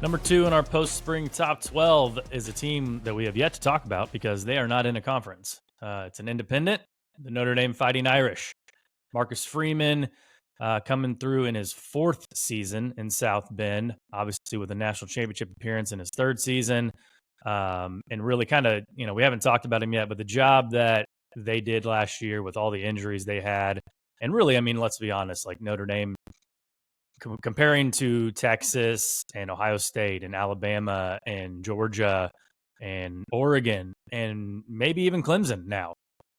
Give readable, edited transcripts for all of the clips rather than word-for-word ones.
Number 2 in our post-spring top 12 is a team that we have yet to talk about because they are not in a conference. It's an independent, the Notre Dame Fighting Irish. Marcus Freeman coming through in his 4th season in South Bend, obviously with a national championship appearance in his 3rd season. And really kind of, we haven't talked about him yet, but the job that they did last year with all the injuries they had. And really, I mean, let's be honest, like Notre Dame comparing to Texas and Ohio State and Alabama and Georgia and Oregon and maybe even Clemson now,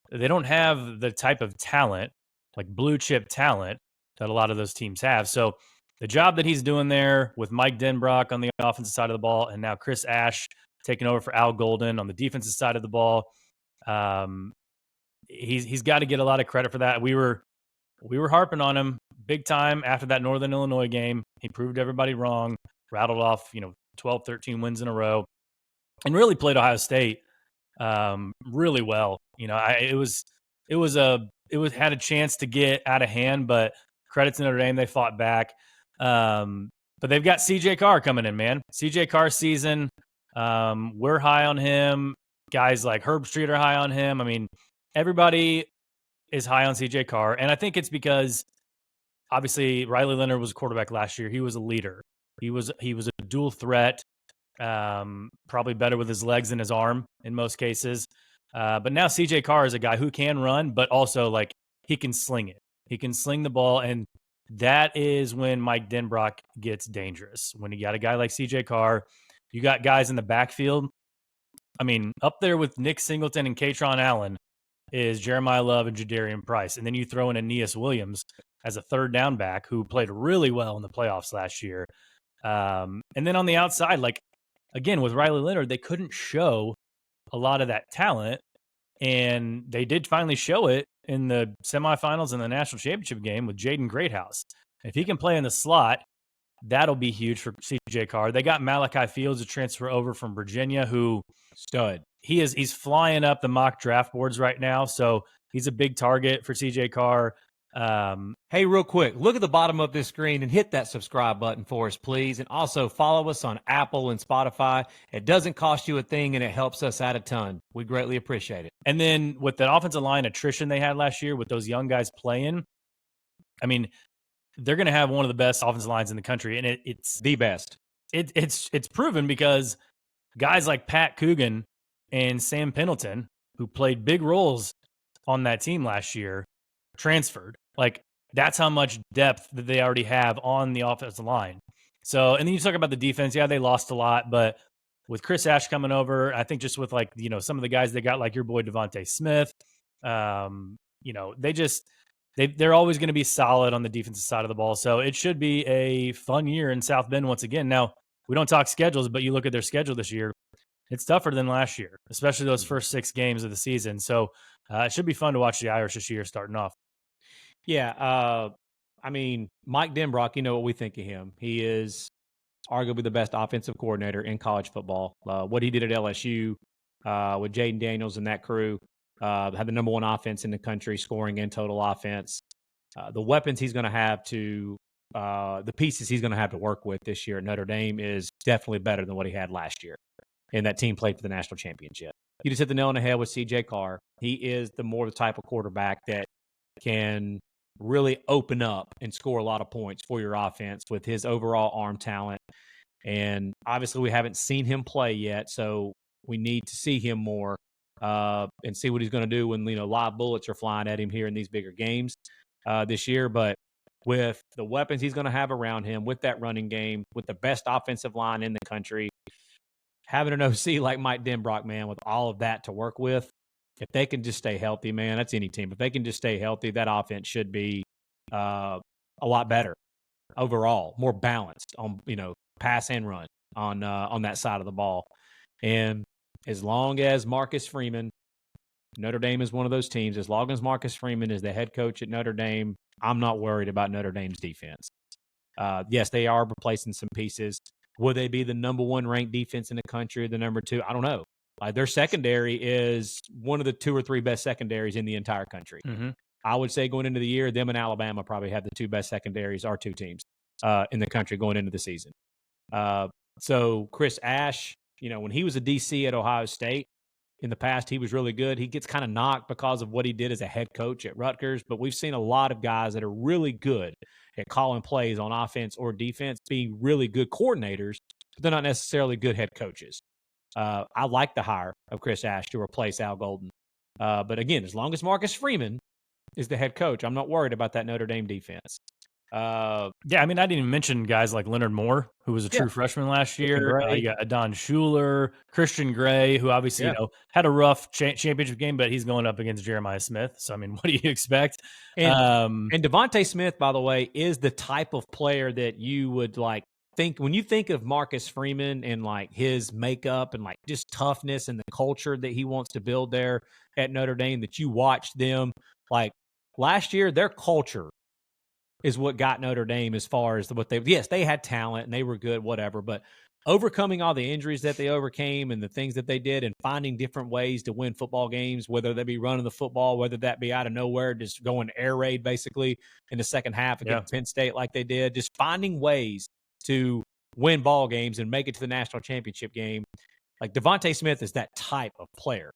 they don't have the type of talent, like blue chip talent, that a lot of those teams have. So the job that he's doing there with Mike Denbrock on the offensive side of the ball and now Chris Ash taking over for Al Golden on the defensive side of the ball, he's got to get a lot of credit for that. We were harping on him big time after that Northern Illinois game. He proved everybody wrong, rattled off, 12, 13 wins in a row, and really played Ohio State really well. It had a chance to get out of hand, but credit to Notre Dame, they fought back. But they've got CJ Carr coming in, man. CJ Carr season. We're high on him. Guys like Herb Street are high on him. I mean, everybody is high on CJ Carr. And I think it's because obviously Riley Leonard was a quarterback last year. He was a leader. He was a dual threat, probably better with his legs than his arm in most cases. But now CJ Carr is a guy who can run, but also like he can sling it. He can sling the ball. And that is when Mike Denbrock gets dangerous. When you got a guy like CJ Carr, you got guys in the backfield. I mean, up there with Nick Singleton and Katron Allen is Jeremiah Love and Jadarian Price. And then you throw in Aeneas Williams as a third down back who played really well in the playoffs last year. And then on the outside, like, again, with Riley Leonard, they couldn't show a lot of that talent. And they did finally show it in the semifinals and the national championship game with Jaden Greathouse. If he can play in the slot, that'll be huge for CJ Carr. They got Malachi Fields to transfer over from Virginia, who Stud. he's flying up the mock draft boards right now. So he's a big target for CJ Carr. Hey, real quick, look at the bottom of this screen and hit that subscribe button for us, please. And also follow us on Apple and Spotify. It doesn't cost you a thing, and it helps us out a ton. We greatly appreciate it. And then with the offensive line attrition they had last year with those young guys playing, I mean, they're going to have one of the best offensive lines in the country. And it's the best. It's proven because guys like Pat Coogan and Sam Pendleton, who played big roles on that team last year, transferred. Like, that's how much depth that they already have on the offensive line. So, and then you talk about the defense. Yeah, they lost a lot, but with Chris Ash coming over, I think just with like, some of the guys they got, like your boy Devontae Smith, they're always going to be solid on the defensive side of the ball. So it should be a fun year in South Bend once again. Now, we don't talk schedules, but you look at their schedule this year, it's tougher than last year, especially those first 6 games of the season. So it should be fun to watch the Irish this year starting off. Yeah. I mean, Mike Denbrock, you know what we think of him. He is arguably the best offensive coordinator in college football. What he did at LSU with Jaden Daniels and that crew, had the number 1 offense in the country, scoring and total offense. The weapons he's going to have the pieces he's going to have to work with this year at Notre Dame is definitely better than what he had last year. And that team played for the national championship. You just hit the nail on the head with CJ Carr. He is the type of quarterback that can really open up and score a lot of points for your offense with his overall arm talent. And obviously we haven't seen him play yet, so we need to see him more and see what he's going to do when live bullets are flying at him here in these bigger games this year. But with the weapons he's going to have around him, with that running game, with the best offensive line in the country, having an OC like Mike Denbrock, man, with all of that to work with, if they can just stay healthy, man, that's any team. If they can just stay healthy, that offense should be a lot better overall, more balanced on pass and run on that side of the ball. And as long as Marcus Freeman, Notre Dame is one of those teams. As long as Marcus Freeman is the head coach at Notre Dame, I'm not worried about Notre Dame's defense. Yes, they are replacing some pieces. Will they be the number 1 ranked defense in the country or the number 2? I don't know. Their secondary is one of the 2 or 3 best secondaries in the entire country. Mm-hmm. I would say going into the year, them and Alabama probably have the 2 best secondaries, our 2 teams in the country going into the season. So Chris Ash, when he was a DC at Ohio State, in the past, he was really good. He gets kind of knocked because of what he did as a head coach at Rutgers, but we've seen a lot of guys that are really good at calling plays on offense or defense, being really good coordinators, but they're not necessarily good head coaches. I like the hire of Chris Ash to replace Al Golden. But again, as long as Marcus Freeman is the head coach, I'm not worried about that Notre Dame defense. Yeah, I mean, I didn't even mention guys like Leonard Moore, who was a true freshman last year. You got Adon Schuler, Christian Gray, who obviously had a rough championship game, but he's going up against Jeremiah Smith. So I mean, what do you expect? And Devontae Smith, by the way, is the type of player that you would think when you think of Marcus Freeman and his makeup and just toughness and the culture that he wants to build there at Notre Dame. That you watched them last year, their culture is what got Notre Dame as far as they had talent and they were good, whatever, but overcoming all the injuries that they overcame and the things that they did and finding different ways to win football games, whether that be running the football, whether that be out of nowhere, just going air raid basically in the second half against Penn State like they did, just finding ways to win ball games and make it to the national championship game. Devontae Smith is that type of player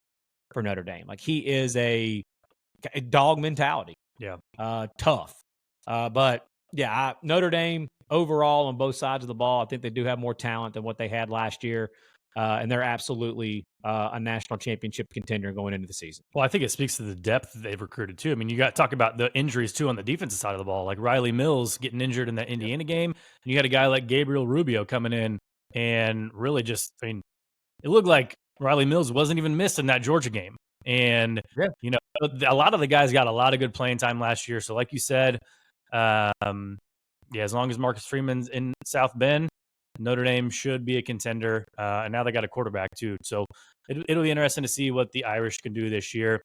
for Notre Dame. He is a dog mentality. Yeah. Tough. But yeah, Notre Dame overall on both sides of the ball, I think they do have more talent than what they had last year. And they're absolutely a national championship contender going into the season. Well, I think it speaks to the depth that they've recruited too. I mean, you got to talk about the injuries too on the defensive side of the ball, like Riley Mills getting injured in that Indiana game. And you had a guy like Gabriel Rubio coming in and really it looked like Riley Mills wasn't even missed in that Georgia game. And, a lot of the guys got a lot of good playing time last year. So like you said, as long as Marcus Freeman's in South Bend, Notre Dame should be a contender. And now they got a quarterback too. So it'll be interesting to see what the Irish can do this year.